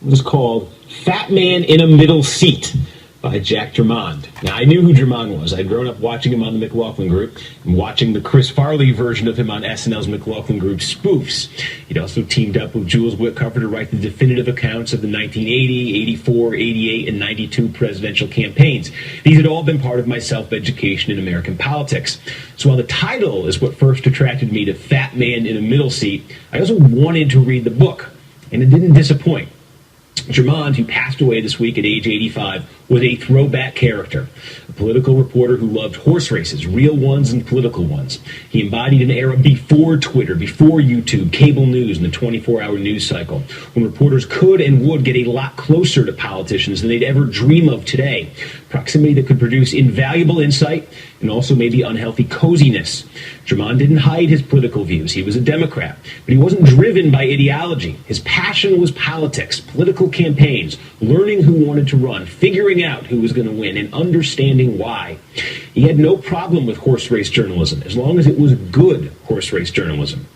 was called Fat Man in a Middle Seat by Jack Germond. Now, I knew who Germond was. I'd grown up watching him on the McLaughlin Group and watching the Chris Farley version of him on SNL's McLaughlin Group spoofs. He'd also teamed up with Jules Whitcover to write the definitive accounts of the 1980, 84, 88, and 92 presidential campaigns. These had all been part of my self-education in American politics. So while the title is what first attracted me to Fat Man in a Middle Seat, I also wanted to read the book, and it didn't disappoint. Germond, who passed away this week at age 85, was a throwback character, a political reporter who loved horse races, real ones and political ones. He embodied an era before Twitter, before YouTube, cable news, and the 24-hour news cycle, when reporters could and would get a lot closer to politicians than they'd ever dream of today. Proximity that could produce invaluable insight and also maybe unhealthy coziness. Germond didn't hide his political views. He was a Democrat, but he wasn't driven by ideology. His passion was politics, political campaigns, learning who wanted to run, figuring out who was going to win, and understanding why. He had no problem with horse race journalism, as long as it was good horse race journalism.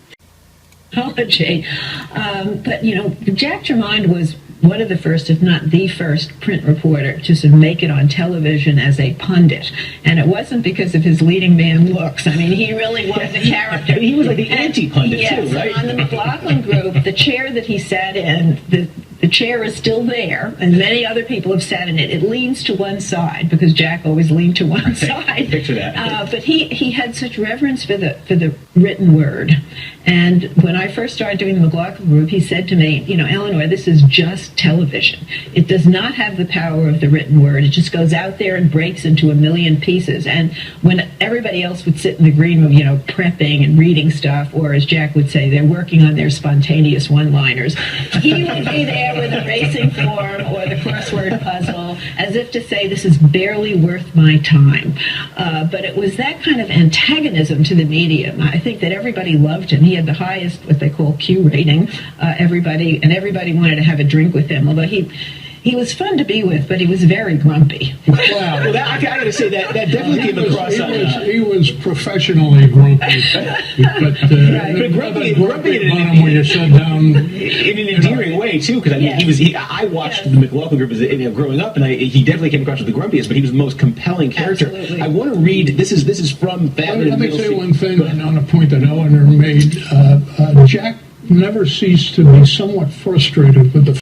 Apology. But, Jack Germond was one of the first, if not the first, print reporter to sort of make it on television as a pundit. And it wasn't because of his leading man looks. I mean, he really was a character. He was like the anti-pundit, yes, too, right? On the McLaughlin Group, the chair that he sat in, the chair is still there, and many other people have sat in it. It leans to one side, because Jack always leaned to one side. Picture that. But he had such reverence for the written word. And when I first started doing the McLaughlin Group, he said to me, Eleanor, this is just television. It does not have the power of the written word. It just goes out there and breaks into a million pieces. And when everybody else would sit in the green room, prepping and reading stuff, or as Jack would say, they're working on their spontaneous one-liners, he would be there with a racing form or the crossword puzzle, as if to say, this is barely worth my time. But it was that kind of antagonism to the medium. I think that everybody loved him. He had the highest, what they call Q rating. Everybody wanted to have a drink with him, although he was fun to be with, but he was very grumpy. Wow. Well, I got to say that definitely came across. He was professionally grumpy, but grumpy when you sat down in an endearing way too. Because I watched the McLaughlin Group as growing up, and he definitely came across as the grumpiest, but he was the most compelling character. Absolutely. I want to read. This is from Batman. Let me say one thing on a point that Eleanor made. Jack never ceased to be somewhat frustrated with the